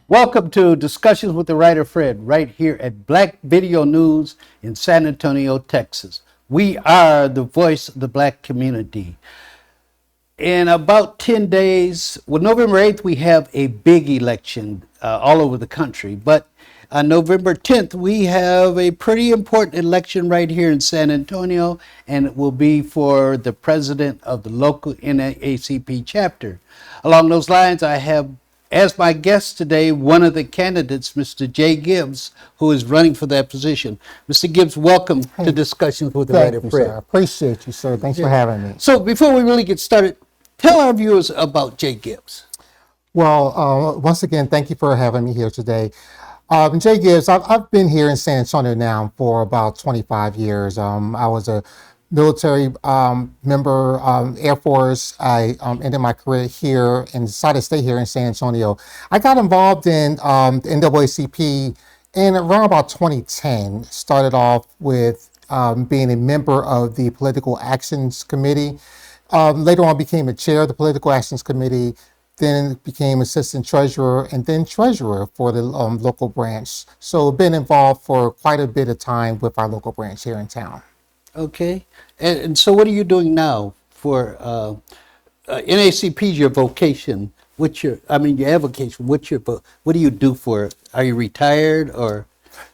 Welcome to Discussions with the Writer Fred, right here at Black Video News in San Antonio, Texas. We are the voice of the Black community. In about 10 days, November 8th, we have a big election all over the country. But on November 10th, we have a pretty important election right here in San Antonio, and it will be for the president of the local NAACP chapter. Along those lines, I have as my guest today, one of the candidates, Mr. J. Gibbs, who is running for that position. Mr. Gibbs, welcome to Discussions with the Writer Thank you, Fred. sir. I appreciate you, sir. Thanks for having me. So before we really get started, tell our viewers about J. Gibbs. Well, once again, thank you for having me here today. Jay Gibbs, I've been here in San Antonio now for about 25 years. I was a military member, Air Force. I ended my career here and decided to stay here in San Antonio. I got involved in the NAACP in around about 2010. Started off with being a member of the Political Actions Committee. Later on became the chair of the Political Actions Committee, then became assistant treasurer and then treasurer for the local branch. So been involved for quite a bit of time with our local branch here in town. Okay. And so what are you doing now for NAACP is your vocation? Your avocation. What do you do for it? Are you retired or?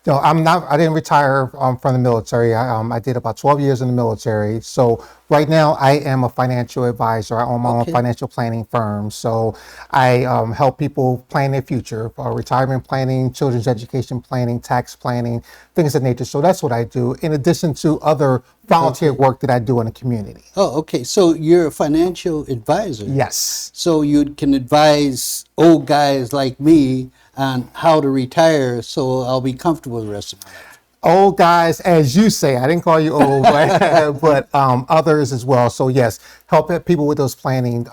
No, I'm not. I didn't retire from the military. I did about 12 years in the military. So right now I am a financial advisor. I own my own financial planning firm. So I help people plan their future, retirement planning, children's education planning, tax planning, things of that nature. So that's what I do, in addition to other volunteer work that I do in the community. Oh, okay. So you're a financial advisor. Yes. So you can advise old guys like me on how to retire so I'll be comfortable the rest of my life. Old guys, as you say, I didn't call you old, but others as well. So yes, help people with those planning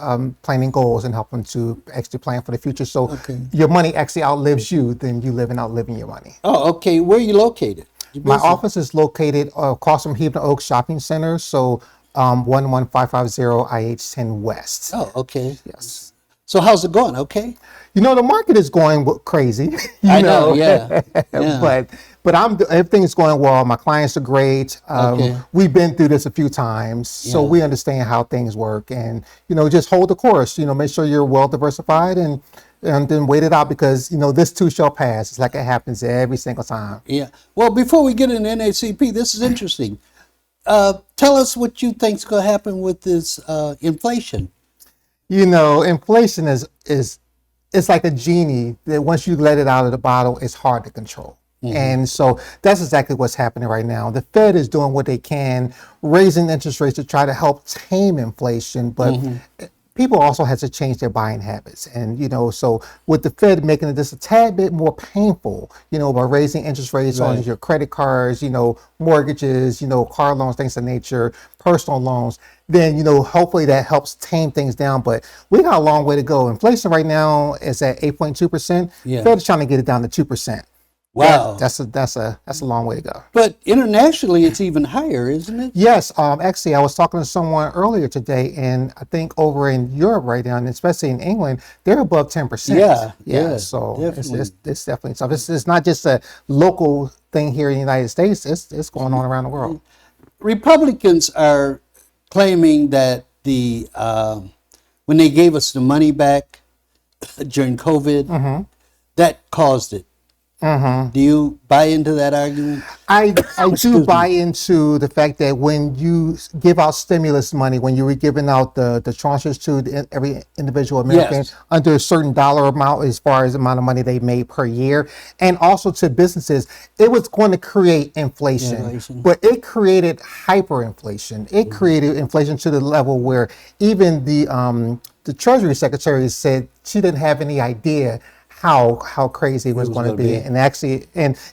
goals and help them to actually plan for the future. So your money actually outlives you, then you live and outliving your money. Oh, okay. Where are you located? My office is located across from Hebron Oaks Shopping Center. So 11550 IH 10 West. Oh, okay. Yes. So how's it going? Okay. You know, the market is going crazy. I know, yeah. But everything is going well. My clients are great. We've been through this a few times, so we understand how things work. And just hold the course. Make sure you're well diversified and then wait it out, because this too shall pass. It's like it happens every single time. Yeah. Well, before we get into NAACP, this is interesting. Tell us what you think's going to happen with this inflation. Inflation is it's like a genie that once you let it out of the bottle, it's hard to control. And so that's exactly what's happening right now. The Fed is doing what they can, raising interest rates to try to help tame inflation, but people also have to change their buying habits. And, so with the Fed making this a tad bit more painful, by raising interest rates on your credit cards, mortgages, car loans, things of nature, personal loans, then, hopefully that helps tame things down. But we got a long way to go. Inflation right now is at 8.2%. Fed is trying to get it down to 2%. Wow. That's a long way to go. But internationally, it's even higher, isn't it? Yes. Actually, I was talking to someone earlier today, and I think over in Europe right now, and especially in England, they're above 10%. Yeah. So it's definitely tough. It's not just a local thing here in the United States. It's going on around the world. Republicans are claiming that when they gave us the money back during COVID, that caused it. Do you buy into that argument? I do buy into the fact that when you give out stimulus money, when you were giving out the tranches to every individual American under a certain dollar amount as far as the amount of money they made per year, and also to businesses, it was going to create inflation. But it created hyperinflation. It created inflation to the level where even the Treasury Secretary said she didn't have any idea how crazy it was going to be. And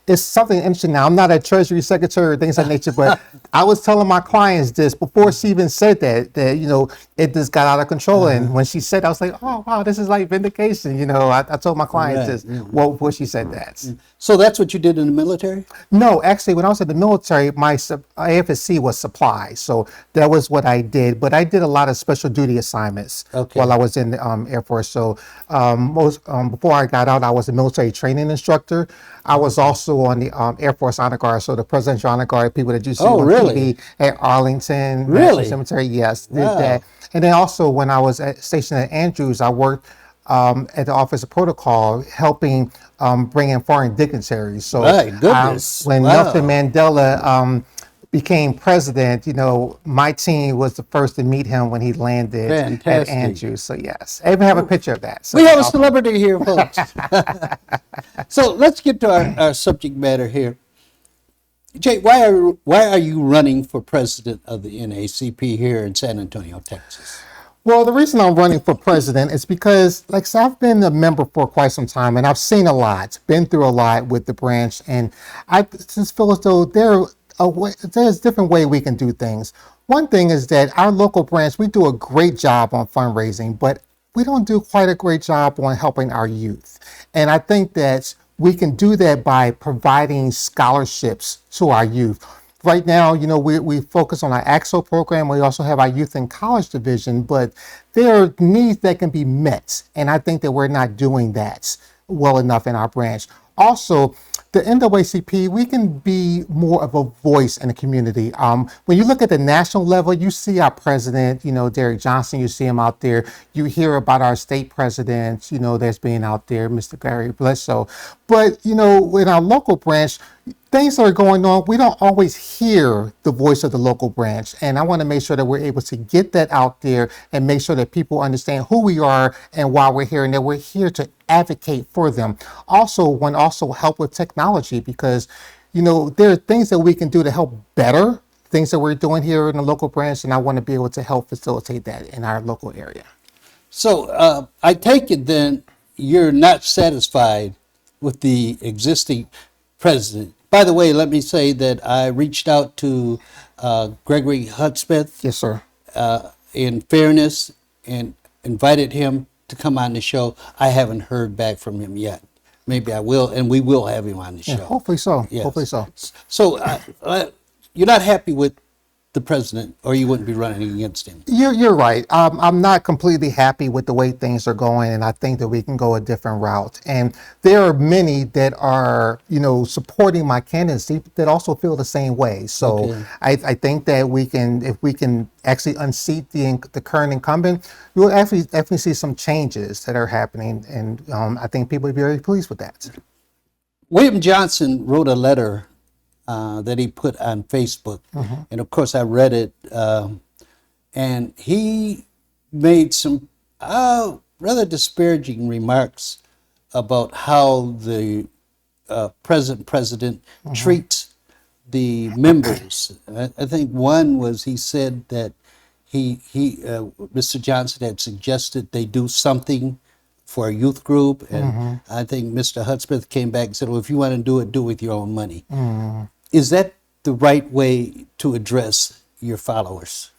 it's something interesting. Now, I'm not a Treasury Secretary or things of that nature, but I was telling my clients this before she even said that it just got out of control. And when she said, I was like, oh, wow, this is like vindication. I told my clients this before she said that. So that's what you did in the military? No, actually, when I was in the military, my AFSC was supply. So that was what I did. But I did a lot of special duty assignments while I was in the Air Force. So before I got out, I was a military training instructor. I was also on the Air Force Honor Guard, so the Presidential Honor Guard, people that you see on really? TV at Arlington National Really? Cemetery, yes, did Wow. that. And then also when I was stationed at Andrews, I worked at the Office of Protocol, helping bring in foreign dignitaries. So My goodness. when Wow. Nelson Mandela became president, my team was the first to meet him when he landed Fantastic. at Andrews. So yes, I even have a picture of that. So We have a celebrity here, folks. So let's get to our subject matter here. Jay, why are you running for president of the NAACP here in San Antonio, Texas? Well, the reason I'm running for president is because, like I said, I've been a member for quite some time, and I've seen a lot, been through a lot with the branch, and I just feel as though there's a different way we can do things. One thing is that our local branch, we do a great job on fundraising, but we don't do quite a great job on helping our youth. And I think that we can do that by providing scholarships to our youth. Right now, we focus on our AXO program. We also have our youth and college division, but there are needs that can be met. And I think that we're not doing that well enough in our branch. Also, the NAACP, we can be more of a voice in the community. When you look at the national level, you see our president, Derek Johnson, you see him out there. You hear about our state president, that's being out there, Mr. Gary Bledsoe. But, in our local branch, things that are going on, we don't always hear the voice of the local branch. And I want to make sure that we're able to get that out there and make sure that people understand who we are and why we're here, and that we're here to advocate for them. Also, want to also help with technology, because, there are things that we can do to help better things that we're doing here in the local branch. And I want to be able to help facilitate that in our local area. So I take it then you're not satisfied with the existing president. By the way, let me say that I reached out to Gregory Hudspeth. Yes, sir. In fairness, and invited him to come on the show. I haven't heard back from him yet. Maybe I will, and we will have him on the show. Yeah, hopefully so. Yes. Hopefully so. So you're not happy with the president, or you wouldn't be running against him. You're right. I'm not completely happy with the way things are going, and I think that we can go a different route. And there are many that are, supporting my candidacy that also feel the same way. So Okay. I think that if we can actually unseat the current incumbent, we will actually definitely see some changes that are happening, and I think people will be very pleased with that. William Johnson wrote a letter that he put on Facebook. And of course I read it, and he made some rather disparaging remarks about how the present president treats the members. I think one was, he said that Mr. Johnson had suggested they do something for a youth group, and I think Mr. Hudspeth came back and said, well, if you want to do it with your own money. Is that the right way to address your followers?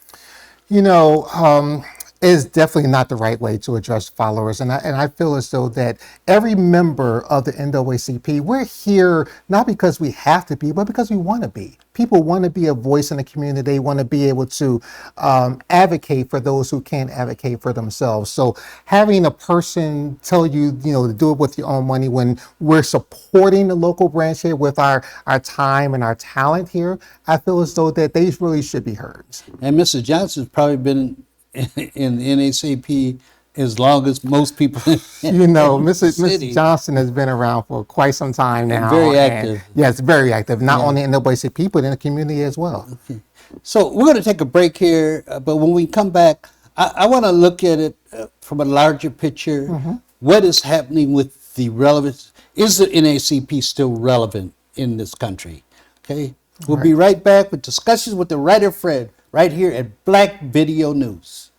Is definitely not the right way to address followers. And I feel as though that every member of the NAACP, we're here not because we have to be, but because we want to be. People want to be a voice in the community. They want to be able to advocate for those who can't advocate for themselves. So having a person tell you, to do it with your own money when we're supporting the local branch here with our time and our talent here, I feel as though that they really should be heard. And Mr. Johnson's probably been in the NAACP as long as most people in Mr. Johnson has been around for quite some time now. And very active. Yes, very active. Not only in the NAACP, but in the community as well. Okay. So we're going to take a break here, but when we come back, I want to look at it from a larger picture. What is happening with the relevance? Is the NAACP still relevant in this country? Okay. We'll be right back with discussions with the writer Fred, right here at Black Video News.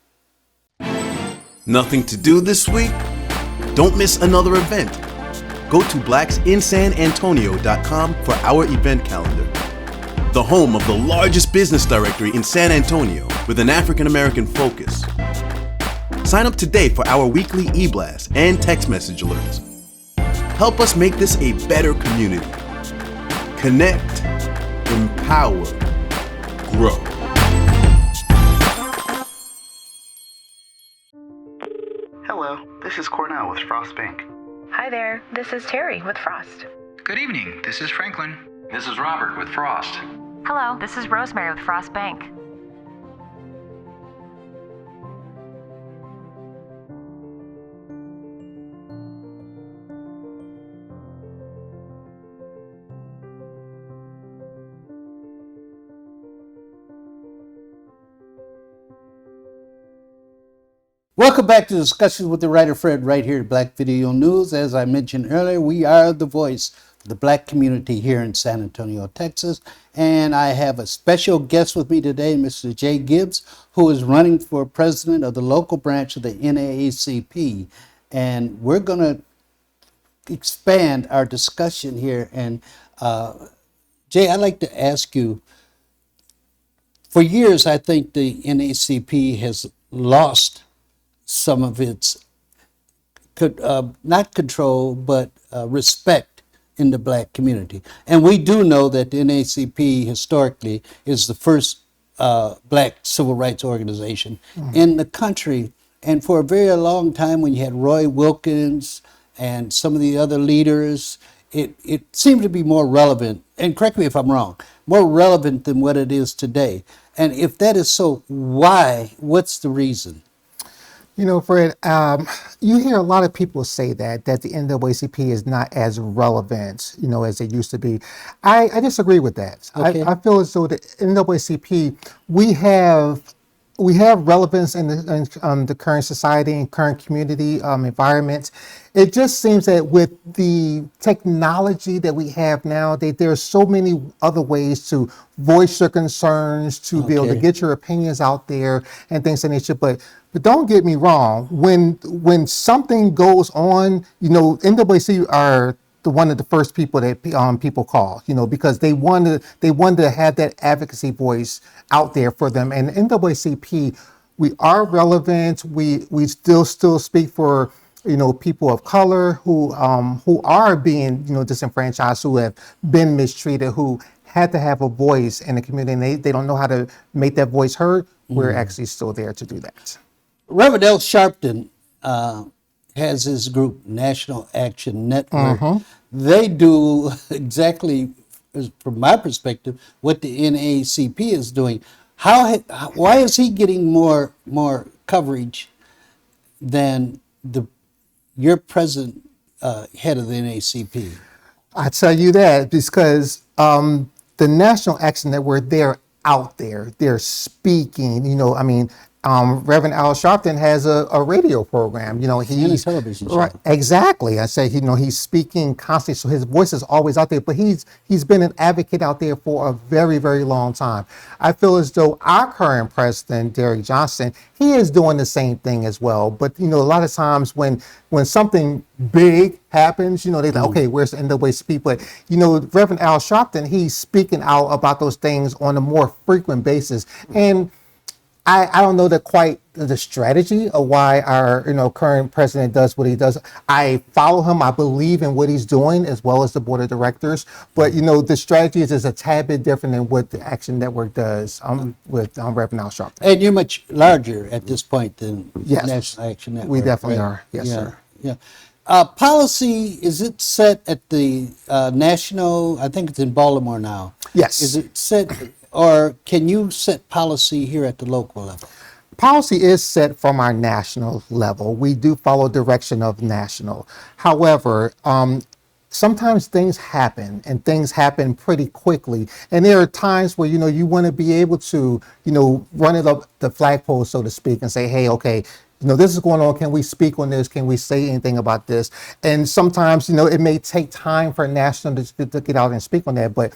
Nothing to do this week? Don't miss another event. Go to blacksinsanantonio.com for our event calendar. The home of the largest business directory in San Antonio with an African American focus. Sign up today for our weekly e-blast and text message alerts. Help us make this a better community. Connect, empower, grow. Hello, this is Cornell with Frost Bank. Hi there, this is Terry with Frost. Good evening, this is Franklin. This is Robert with Frost. Hello, this is Rosemary with Frost Bank. Welcome back to Discussions with the Writer Fred right here at Black Video News. As I mentioned earlier, we are the voice of the Black community here in San Antonio, Texas. And I have a special guest with me today, Mr. Jay Gibbs, who is running for president of the local branch of the NAACP. And we're going to expand our discussion here. And Jay, I'd like to ask you, for years, I think the NAACP has lost some of its, not control, but respect in the Black community. And we do know that the NAACP historically is the first Black civil rights organization in the country. And for a very long time, when you had Roy Wilkins and some of the other leaders, it seemed to be more relevant, and correct me if I'm wrong, more relevant than what it is today. And if that is so, why? What's the reason? You know, Fred, you hear a lot of people say that the NAACP is not as relevant, you know, as it used to be. I disagree with that. Okay. I feel as though the NAACP, we have relevance in the current society and current community environment. It just seems that with the technology that we have now, there are so many other ways to voice your concerns, to be able to get your opinions out there and things of that nature. But don't get me wrong, when something goes on, you know, NAACP are one of the first people that people call, you know, because they wanted to have that advocacy voice out there for them. And NAACP, we are relevant. We still speak for, you know, people of color who are being, you know, disenfranchised, who have been mistreated, who had to have a voice in the community, and they don't know how to make that voice heard. We're actually still there to do that. Reverend L. Sharpton has his group, National Action Network. They do exactly, from my perspective, what the NAACP is doing. Why is he getting more coverage than your present head of the NAACP? I tell you that because the National Action Network, they're out there, they're speaking. You know, I mean, Reverend Al Sharpton has a radio program. You know, he's a television show. Right, exactly. I say, you know, he's speaking constantly, so his voice is always out there. But he's been an advocate out there for a very, very long time. I feel as though our current president, Derek Johnson, he is doing the same thing as well. But you know, a lot of times when something big happens, you know, they're like, okay, where's the NAACP? But you know, Reverend Al Sharpton, he's speaking out about those things on a more frequent basis. And I don't know the strategy of why our current president does what he does. I follow him. I believe in what he's doing as well as the board of directors. But you know, the strategy is a tad bit different than what the Action Network does with Reverend Al Sharpton. And you're much larger at this point than National Action Network. We definitely right? are. Yes, sir. Yeah. Policy, is it set at the national? I think it's in Baltimore now. Yes. Is it set? Or can you set policy here at the local level? Policy is set from our national level. We do follow direction of national. However, sometimes things happen and things happen pretty quickly. And there are times where, you know, you want to be able to, you know, run it up the flagpole, so to speak, and say, hey, okay, you know, this is going on. Can we speak on this? Can we say anything about this? And sometimes, you know, it may take time for national to get out and speak on that. But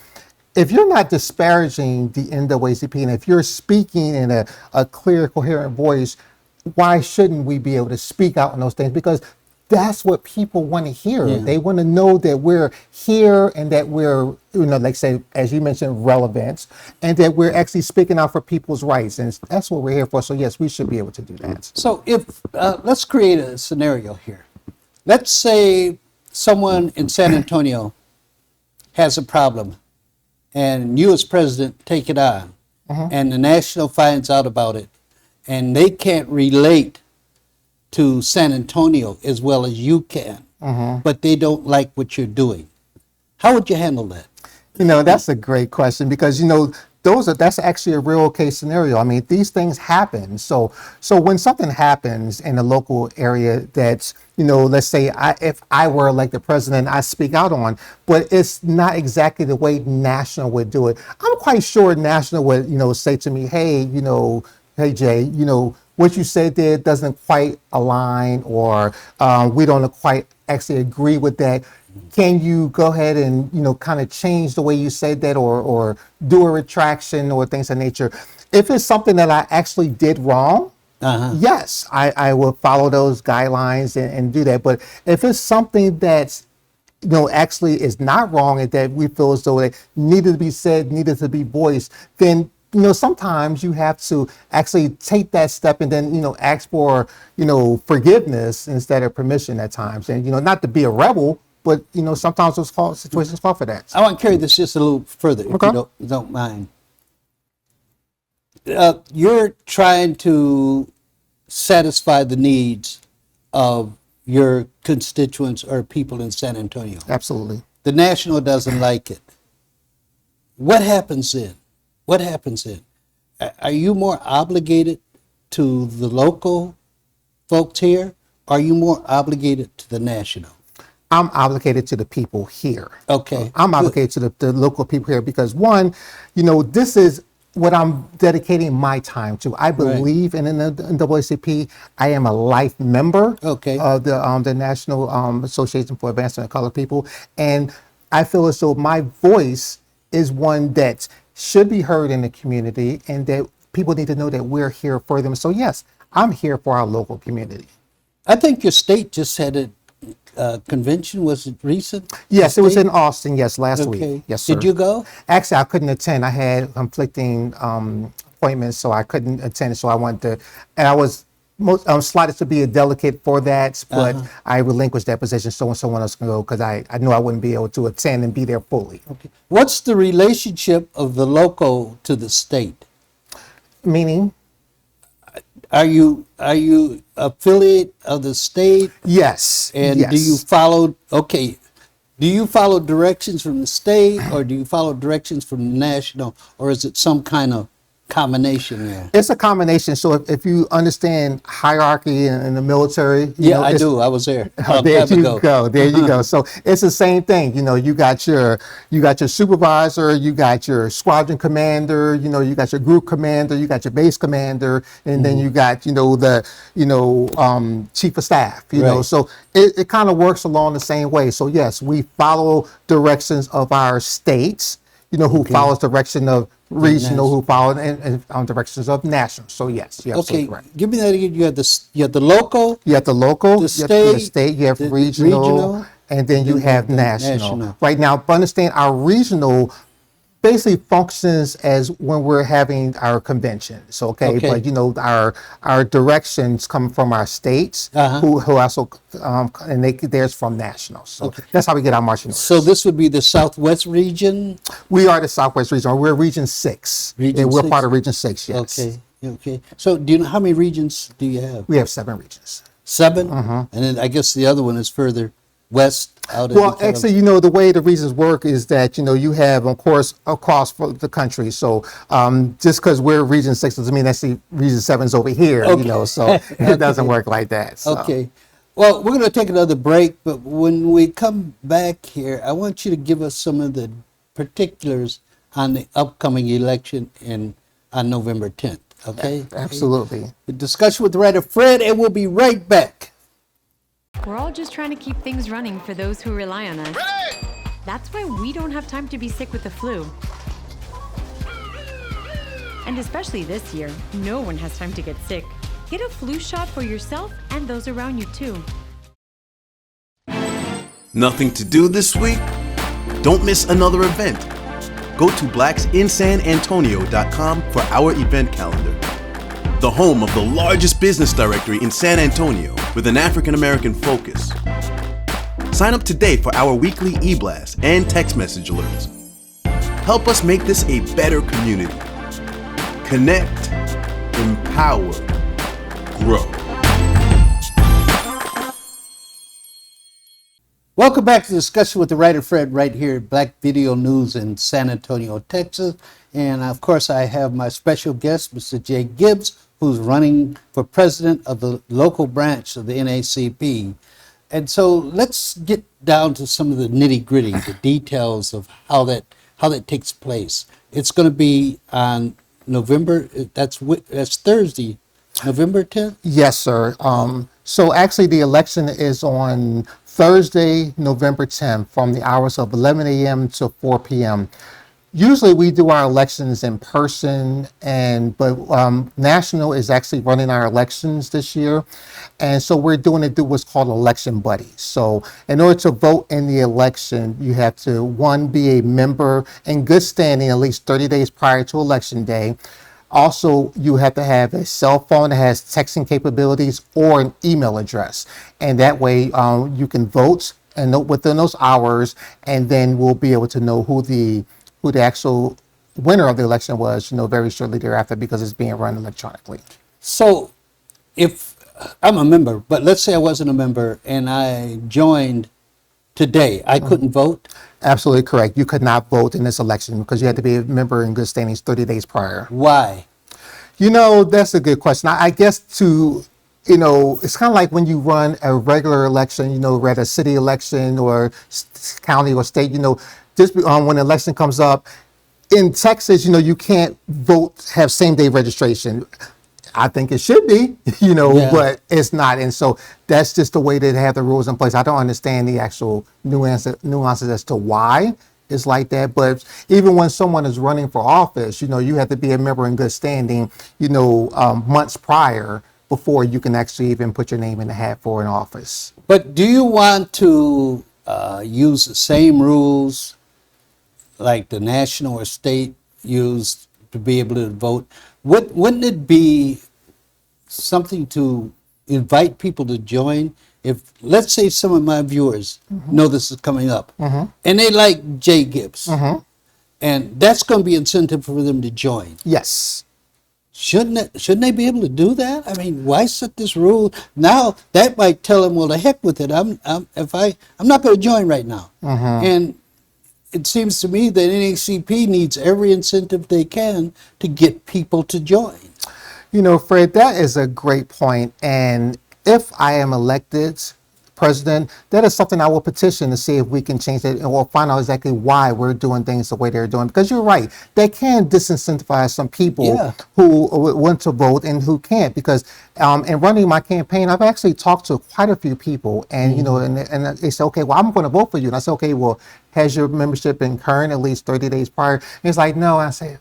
if you're not disparaging the NAACP, and if you're speaking in a clear, coherent voice, why shouldn't we be able to speak out on those things? Because that's what people want to hear. Yeah. They want to know that we're here and that we're, you know, like say, as you mentioned, relevant, and that we're actually speaking out for people's rights. And that's what we're here for. So yes, we should be able to do that. So if, let's create a scenario here. Let's say someone in San Antonio has a problem, and you as president take it on, and the national finds out about it, and they can't relate to San Antonio as well as you can. but they don't like what you're doing. How would you handle that? That's a great question because, that's actually a real case scenario. I mean, these things happen. So when something happens in a local area that's, let's say if I were elected president, I speak out on, but it's not exactly the way national would do it. I'm quite sure national would, say to me, hey, hey, Jay, what you said there doesn't quite align, or we don't quite actually agree with that. Can you go ahead and, kind of change the way you said that, or do a retraction or things of nature? If it's something that I actually did wrong, yes, I will follow those guidelines and do that. But if it's something that's, actually is not wrong and that we feel as though it needed to be said, needed to be voiced, then sometimes you have to actually take that step and then, ask for, forgiveness instead of permission at times. And, not to be a rebel, but, sometimes those situations call for that. I want to carry this just a little further, if you don't mind. You're trying to satisfy the needs of your constituents or people in San Antonio. Absolutely. The national doesn't like it. What happens then? What happens then? Are you more obligated to the local folks here? Or are you more obligated to the national? I'm obligated to the people here. Okay. I'm obligated to the local people here because, one, this is what I'm dedicating my time to. I believe in the NAACP. I am a life member of the National Association for Advancement of Colored People. And I feel as though my voice is one that should be heard in the community and that people need to know that we're here for them. So, yes, I'm here for our local community. I think your state just had a convention. Was it recent? Yes, it was in Austin. Yes, last week. Yes, sir. Did you go? Actually, I couldn't attend. I had conflicting appointments, so I couldn't attend. So I wanted to, and I was slotted to be a delegate for that, but I relinquished that position so someone else can go because I knew I wouldn't be able to attend and be there fully. Okay. What's the relationship of the local to the state? Meaning? Are you affiliate of the state? Yes. And yes. do you follow directions from the state, or do you follow directions from the national, or is it some kind of combination there? It's a combination. So if you understand hierarchy in the military, I do. I was there. There you go. There you go. So it's the same thing. You got your supervisor, you got your squadron commander, you got your group commander, you got your base commander, and then you got the chief of staff. So it kind of works along the same way. So yes, we follow directions of our states. Who follows direction of regional, who follow and directions of national. So yes, you're absolutely correct. Give me that again. You have the local. You have the local. The state. You have regional, and then you have national. Right now, but understand our regional basically functions as when we're having our conventions. Okay. But our directions come from our states, who also and theirs from national. So that's how we get our marching orders. So this would be the Southwest region. We are the Southwest region. We're Region 6. We're part of Region 6. Yes. Okay. So do you know how many regions do you have? We have 7 regions. 7. And then I guess the other one is further west. Actually, the way the regions work is that, you have, of course, across the country. So just because we're Region 6 doesn't mean that's Region 7 is over here, so it doesn't work like that. So. Okay. Well, we're going to take another break, but when we come back here, I want you to give us some of the particulars on the upcoming election on November 10th, okay? Absolutely. The discussion with the writer Fred, and we'll be right back. We're all just trying to keep things running for those who rely on us. Ready? That's why we don't have time to be sick with the flu. And especially this year, no one has time to get sick. Get a flu shot for yourself and those around you too. Nothing to do this week? Don't miss another event. Go to blacksinsanantonio.com for our event calendar. The home of the largest business directory in San Antonio with an African American focus. Sign up today for our weekly e-blast and text message alerts. Help us make this a better community. Connect, empower, grow. Welcome back to the discussion with the writer Fred right here at Black Video News in San Antonio, Texas. And of course, I have my special guest, Mr. Jay Gibbs, who's running for president of the local branch of the NAACP. And so let's get down to some of the nitty gritty, the details of how that takes place. It's going to be on November. That's Thursday, November 10th. Yes, sir. So actually, the election is on Thursday, November 10th, from the hours of 11 a.m. to 4 p.m. Usually we do our elections in person, but National is actually running our elections this year. And so we're doing it through what's called election buddies. So in order to vote in the election, you have to, one, be a member in good standing at least 30 days prior to election day. Also, you have to have a cell phone that has texting capabilities or an email address. And that way you can vote and within those hours, and then we'll be able to know who the actual winner of the election was, very shortly thereafter, because it's being run electronically. So if I'm a member, but let's say I wasn't a member and I joined today, I couldn't vote? Absolutely correct. You could not vote in this election because you had to be a member in good standings 30 days prior. Why? That's a good question. I guess it's kind of like when you run a regular election, whether a city election or county or state, just when the election comes up. In Texas, you can't vote, have same day registration. I think it should be, but it's not. And so that's just the way they have the rules in place. I don't understand the actual nuances as to why it's like that. But even when someone is running for office, you have to be a member in good standing, months prior before you can actually even put your name in the hat for an office. But do you want to use the same rules like the national or state used to be able to vote? Wouldn't it be something to invite people to join? If, let's say, some of my viewers know this is coming up, and they like Jay Gibbs, and that's going to be incentive for them to join. Yes. Shouldn't they be able to do that? I mean, why set this rule now? That might tell them, well, the heck with it. I'm not going to join right now. And it seems to me that NAACP needs every incentive they can to get people to join. Fred, that is a great point. And if I am elected president, that is something I will petition to see if we can change it, and we'll find out exactly why we're doing things the way they're doing. Because you're right, they can disincentivize some people who want to vote and who can't. Because in running my campaign, I've actually talked to quite a few people, and and they say, okay, well, I'm going to vote for you. And I say, okay, well, has your membership been current at least 30 days prior? And it's like, no. And I say,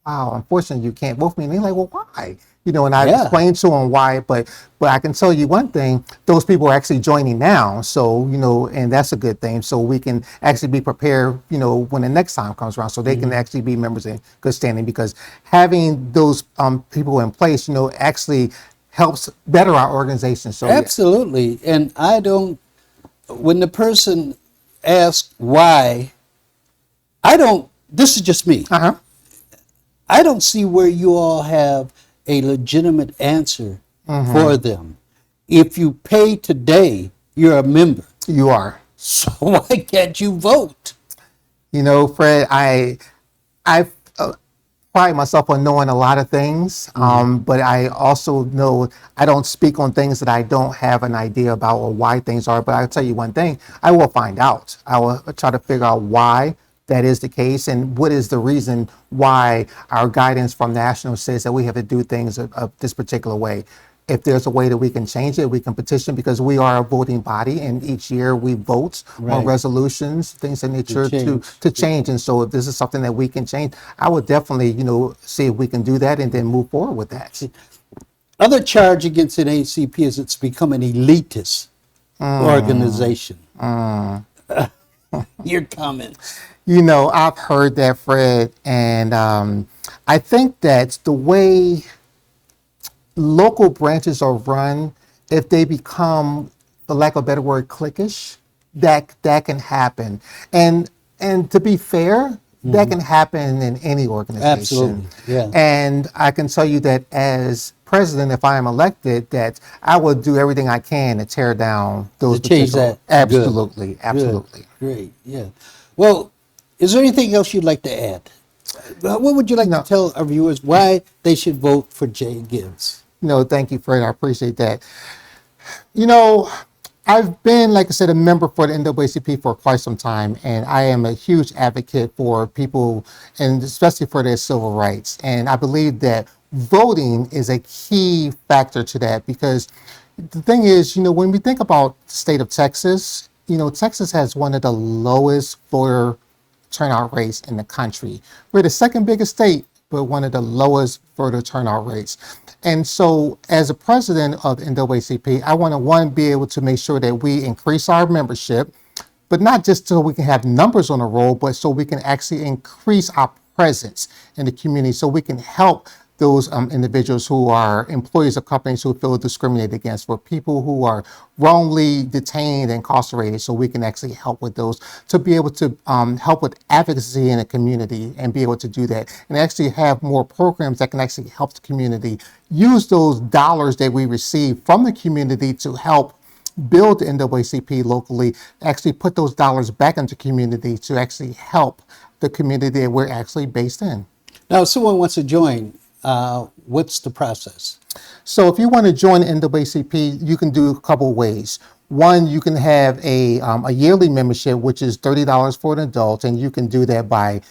wow, unfortunately, you can't vote for me. And they're like, well, why? And I explained to them why, but I can tell you one thing, those people are actually joining now. So, and that's a good thing. So we can actually be prepared, when the next time comes around, so they can actually be members in good standing, because having those people in place, actually helps better our organization. So absolutely. And when the person asks why, this is just me. I don't see where you all have a legitimate answer for them. If you pay today, you're a member. You are. So why can't you vote? Fred, I pride myself on knowing a lot of things, but I also know I don't speak on things that I don't have an idea about or why things are. But I'll tell you one thing, I will find out. I will try to figure out why that is the case, and what is the reason why our guidance from National says that we have to do things of this particular way. If there's a way that we can change it, we can petition, because we are a voting body, and each year we vote on resolutions, things of nature to change. And so if this is something that we can change, I would definitely, see if we can do that and then move forward with that. Other charge against an NAACP is it's become an elitist organization. Your comments? I've heard that, Fred, and I think that the way local branches are run, if they become, for lack of a better word, cliquish, that can happen. And to be fair, that can happen in any organization. Absolutely, yeah. And I can tell you that as president, if I am elected, that I will do everything I can to tear down those To change potential- that. Good. Absolutely, absolutely. Good. Great. Yeah. Well, is there anything else you'd like to add? What would you like to tell our viewers why they should vote for Jay Gibbs? No, thank you, Fred. I appreciate that. You know, I've been, like I said, a member for the NAACP for quite some time, and I am a huge advocate for people, and especially for their civil rights. And I believe that voting is a key factor to that, because the thing is, you know, when we think about the state of Texas, you know, Texas has one of the lowest voter turnout rates in the country. We're the second biggest state, but one of the lowest voter turnout rates. And so as a president of NAACP, I want to, one, be able to make sure that we increase our membership, but not just so we can have numbers on the roll, but so we can actually increase our presence in the community, so we can help those individuals who are employees of companies who feel discriminated against, for people who are wrongly detained and incarcerated, so we can actually help with those, to be able to help with advocacy in the community and be able to do that, and actually have more programs that can actually help the community use those dollars that we receive from the community to help build the NAACP locally, actually put those dollars back into community to actually help the community that we're actually based in. Now, if someone wants to join, what's the process? So if you want to join NAACP, you can do a couple ways. One, you can have a yearly membership, which is $30 for an adult, and you can do that by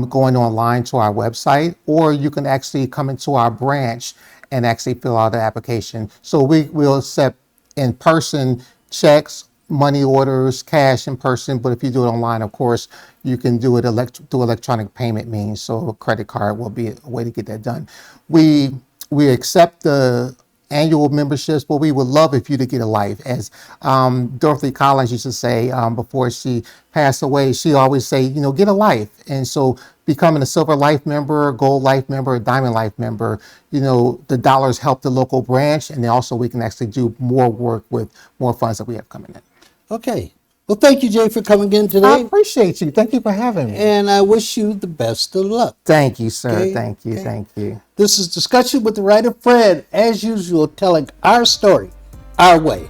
going online to our website, or you can actually come into our branch and actually fill out the application. So we'll accept in-person checks, money orders, cash in person, but if you do it online, of course, you can do it through electronic payment means. So a credit card will be a way to get that done. We accept the annual memberships, but we would love if you to get a life. As Dorothy Collins used to say before she passed away, she always say, you know, get a life. And so becoming a Silver Life member, Gold Life member, Diamond Life member, you know, the dollars help the local branch, and then also we can actually do more work with more funds that we have coming in. Okay. Well, thank you, Jay, for coming in I today. appreciate you. Thank you for having me. And I wish you the best of luck. Thank you, sir. Okay, Thank you. okay. Thank you. This is Discussion with the Writer Fred, as usual, telling our story our way.